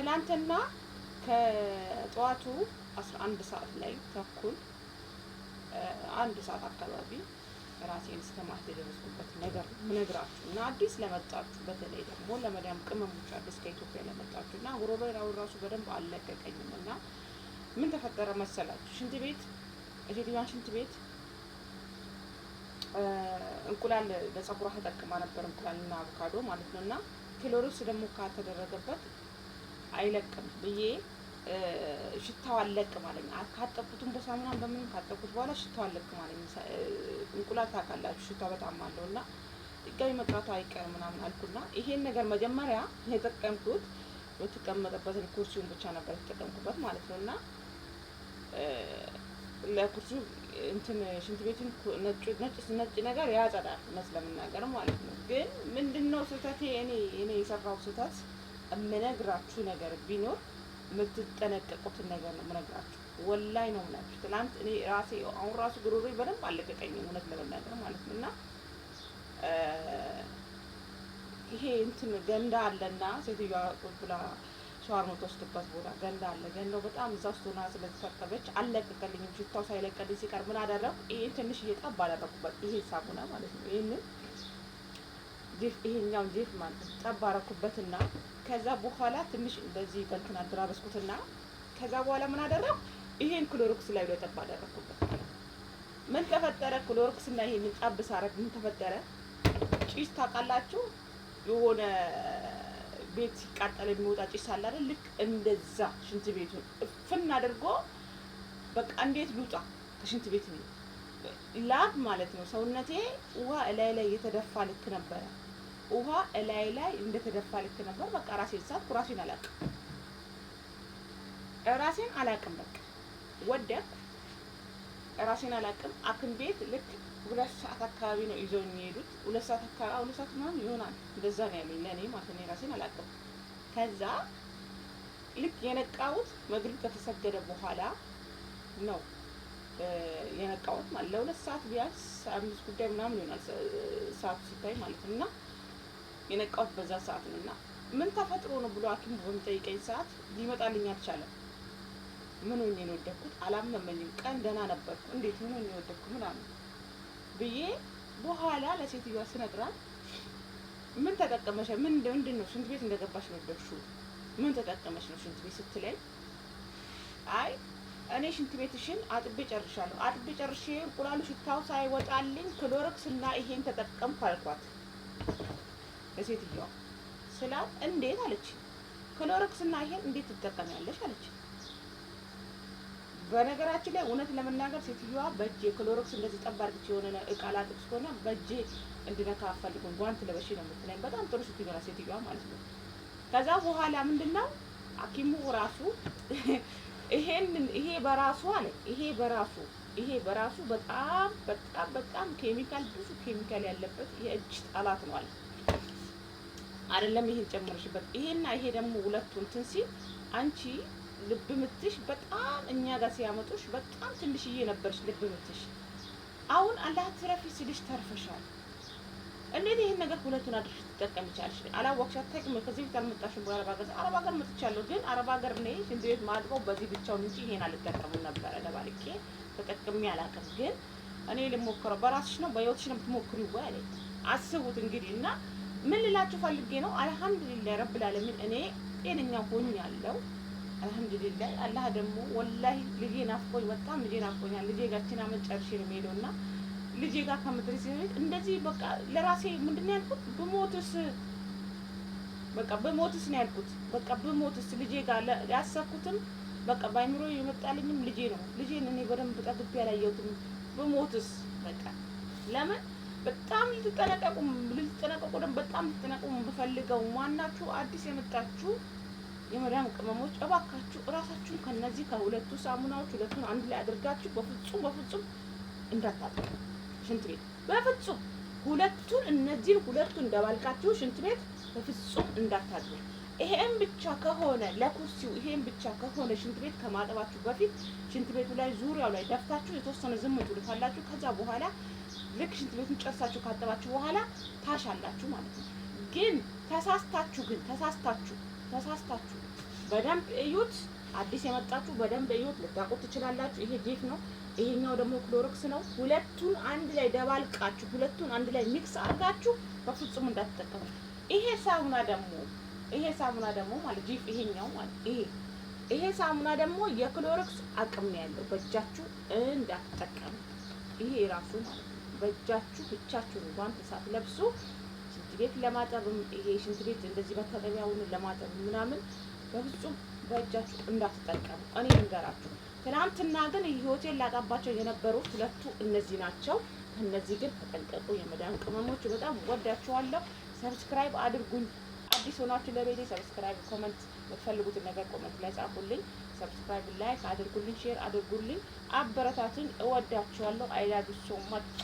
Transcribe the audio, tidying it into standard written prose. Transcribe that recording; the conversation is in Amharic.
ትላንትና ከጠዋቱ 11 ሰዓት ላይ ተኩል 1 ሰዓት አካባቢ ራሴን እስከማት የደረስኩበት ነገር ምነግራችሁ እና አዲስ ለመጣችሁ በተለይ ደግሞ ለመዳም ቅመሞች አዲስ ከኢትዮጵያ ለመጣችሁ እና ጉሮሮዬ ራሱ በደንብ አልለቀቀኝም እና ምን ተፈጠረ መሰላችሁ? ሽንት ቤት እቴትዋን ሽንት ቤት እንቁላል ለፀጉሯ ተጠቅማ ነበር፣ እንቁላልና አቮካዶ ማለት ነው። እና ክሎሮክስ ደግሞ ካልተደረገበት አይለቅም ብዬ ሽታው አለቅም አለኝ። ካጠብኩትም በሳሙና በምንም ካጠብኩት በኋላ ሽታው አለቅም አለኝ። እንቁላል ታውቃላችሁ ሽታው በጣም አለው እና ድጋሚ መቅረቱ አይቀርም ምናምን አልኩና ይሄን ነገር መጀመሪያ የተጠቀምኩት በተቀመጠበትን ኩርሲውን ብቻ ነበር የተጠቀምኩበት ማለት ነው። እና ለኩርሲው እንትን ሽንት ቤቱን ነጭ ነገር ያጸዳል እውነት ለመናገር ማለት ነው። ግን ምንድነው ስህተቴ? እኔ የሰራው ስህተት የምነግራችሁ ነገር ቢኖር የምትጠነቀቁትን ነገር ነው የምነግራችሁ። ወላይ ነው የምላችሁ። ትናንት እኔ ራሴ አሁን ራሱ ጉሮሮዬ በደንብ አለቀቀኝም እውነት ለመናገር ማለት ነው። እና ይሄ እንትን ገንዳ አለና ሴትዮዋ ብላ ሻወር የምትወስድበት ቦታ ገንዳ አለ። ገንዳው በጣም እዛ ውስጥ ሆና ስለተፈጠበች አልለቀቀልኝም። ሽታው ሳይለቀልኝ ሲቀር ምን አደረኩ? ይሄን ትንሽ እየጠብ አደረኩበት። ይሄ ሳሙና ማለት ነው። ይሄኛውን ጄፍ ማለት ነው ጠብ አደረኩበትና ከዛ በኋላ ትንሽ እንደዚህ በእንትን አደራረስኩትና ከዛ በኋላ ምን አደረኩ? ይሄን ክሎሮክስ ላይ ጠብ አደረኩበት። ምን ተፈጠረ? ክሎሮክስ እና ይሄን ጠብ ሳረግ ምን ተፈጠረ? ጭስ ታውቃላችሁ? የሆነ ቤት ሲቃጠል የሚወጣ ጭስ አለ አይደል? ልክ እንደዛ ሽንት ቤቱን እፍን አድርጎ በቃ እንዴት ልውጣ ከሽንት ቤት ነው ላብ ማለት ነው። ሰውነቴ ውሃ እላይ ላይ የተደፋ ልክ ነበረ። ውሃ እላይ ላይ እንደተደፋ ልክ ነበር። በቃ ራሴን ሳትኩ። ራሴን አላቅም። በቃ ወደኩ። ራሴን አላቅም። ሐኪም ቤት ልክ 2 ሰዓት አካባቢ ነው ይዘውኝ የሄዱት። 2 ሰዓት አካባቢ 2 ሰዓት ምናምን ይሆናል እንደዛ ነው ያለኝ ለኔ ማለት ነው። ራሴን አላቅም። ከዛ ልክ የነቃሁት መግሪብ ከተሰገደ በኋላ ነው የነቃሁት ማለት ለ2 ሰዓት ቢያንስ 5 ጉዳይ ምናምን ይሆናል ሰዓቱ ሲታይ ማለት ነው። እና የነቃሁት በዛ ሰዓት ነው። እና ምን ተፈጥሮ ነው ብሎ ሐኪሙ በሚጠይቀኝ ሰዓት ሊመጣልኝ አልቻለም። ምን ሆኜ ነው የወደኩት? አላመመኝም። ቀን ደህና ነበርኩ። እንዴት ምን ሆኜ ነው የወደኩ ምናምን ብዬ በኋላ ለሴትዮዋ ስነግራት ምን ተጠቀመሽ? ምንድን ነው ሽንት ቤት እንደገባሽ ነው የወደቅሽው? ምን ተጠቀመሽ ነው ሽንት ቤት ስትለኝ፣ አይ እኔ ሽንት ቤትሽን አጥቤ ጨርሻለሁ። አጥቤ ጨርሼ እንቁላሉ ሽታው ሳይወጣልኝ ክሎሮክስ እና ይሄን ተጠቀምኩ አልኳት ለሴትዮዋ። ስላት እንዴት አለች። ክሎሮክስ እና ይሄን እንዴት ትጠቀሚያለሽ አለች። በነገራችን ላይ እውነት ለመናገር ሴትዮዋ በእጄ ክሎሮክስ እንደዚህ ጠብ አድርጌ የሆነ እቃ ላጥብ እስከሆነ በእጄ እንድነካ አፈልጉም ጓንት ለበሽ ነው የምትለኝ። በጣም ጥሩ ሴትዮዋ ማለት ነው። ከዛ በኋላ ምንድነው ሐኪሙ ራሱ ይሄ በራሱ አለ ይሄ በራሱ በጣም ኬሚካል ብዙ ኬሚካል ያለበት የእጅ ጠላት ነው አለ። አይደለም ይሄን ጨምርሽበት ይሄና ይሄ ደግሞ ሁለቱ እንትን ሲል አንቺ ልብ ምትሽ በጣም እኛ ጋር ሲያመጡሽ በጣም ትንሽዬ ነበርሽ ልብ ምትሽ። አሁን አላህ ትረፊ ሲልሽ ተርፈሻል። እንዴት ይሄን ነገር ሁለቱን አድርሽ ተጠቀም ይቻልሽ? አላወቅሽ አታውቂም። ከዚህ በፊት አልመጣሽም። አረብ ሀገር መጥቻለሁ። ግን አረብ ሀገር ነኝ ሽንት ቤት ማጥበው በዚህ ብቻውን እንጂ ይሄን አልጠቀምም ነበር። ለባልቄ ተጠቅሜ አላውቅም። ግን እኔ ልሞክረው። በራስሽ ነው በህይወትሽ ነው የምትሞክሪው ወይ አለኝ። አስቡት እንግዲህ። እና ምን ልላችሁ ፈልጌ ነው፣ አልሐምዱሊላህ ረብል ዓለሚን እኔ ጤነኛ ሆኛለሁ። አልሐምዱሊላህ። አላህ ደግሞ ወላሂ ልጄ ናፍቆኝ በጣም ልጄ ናፍቆኛል። ልጄ ጋችን አመት ጨርሼ ነው የምሄደውና ልጄ ጋር ከመድረስ ይሄድ እንደዚህ በቃ ለራሴ ምንድነው ያልኩት? በሞትስ ነው ያልኩት። በቃ በሞትስ ልጄ ጋር ያሰብኩትም በቃ ባይምሮ የመጣልኝም ልጄ ነው። ልጄን እኔ በደንብ ጠግቤ ያላየሁትም በሞትስ በቃ ለምን በጣም ልትጠነቀቁ ደግሞ በጣም ልትጠነቀቁ በፈልገው ማናችሁ አዲስ የመጣችሁ የመዳም ቅመሞች እባካችሁ እራሳችሁን ከነዚህ ከሁለቱ ሳሙናዎች ሁለቱን አንድ ላይ አድርጋችሁ በፍጹም እንዳታጥቡ ሽንት ቤት በፍጹም እነዚህን ሁለቱን እንደባልቃችሁ ሽንት ቤት በፍጹም እንዳታጥቡ። ይሄን ብቻ ከሆነ ለኩርሲው ይሄን ብቻ ከሆነ ሽንት ቤት ከማጠባችሁ በፊት ሽንት ቤቱ ላይ ዙሪያው ላይ ደፍታችሁ የተወሰነ ዝም ትሉታላችሁ። ከዛ በኋላ ልክ ሽንት ቤቱን ጨርሳችሁ ካጠባችሁ በኋላ ታሻላችሁ ማለት ነው። ግን ተሳስታችሁ በደንብ እዩት። አዲስ የመጣችሁ በደንብ እዩት፣ ልታውቁት ትችላላችሁ። ይሄ ጂፍ ነው፣ ይሄኛው ደግሞ ክሎሮክስ ነው። ሁለቱን አንድ ላይ ደባልቃችሁ ሁለቱን አንድ ላይ ሚክስ አድርጋችሁ በፍጹም እንዳትጠቀሙ። ይሄ ሳሙና ደግሞ ማለት ጂፍ ይሄኛው ማለት ይሄ ሳሙና ደግሞ የክሎሮክስ አቅም ነው ያለው። በእጃችሁ እንዳትጠቀሙ። ይሄ ራሱ ማለት ነው በእጃችሁ ብቻችሁን ጓንት ሳትለብሱ ሽንት ቤት ለማጠብም ይሄ ሽንት ቤት እንደዚህ መታጠቢያውን ለማጠብ ምናምን በፍጹም በእጃችሁ እንዳትጠቀሙ። እኔ ልንገራችሁ፣ ትናንትና ግን ህይወቴን ላጣባቸው የነበሩት ሁለቱ እነዚህ ናቸው። እነዚህ ግን ተጠንቀቁ። የመዳም ቅመሞች በጣም ወዳችኋለሁ። ሰብስክራይብ አድርጉኝ። አዲስ ሆናችሁ ለቤቴ ሰብስክራይብ፣ ኮሜንት፣ የምትፈልጉትን ነገር ኮሜንት ላይ ጻፉልኝ። ሰብስክራይብ፣ ላይክ አድርጉልኝ፣ ሼር አድርጉልኝ፣ አበረታቱኝ። እወዳችኋለሁ። አይ ላቭ ዩ ሶ ማች።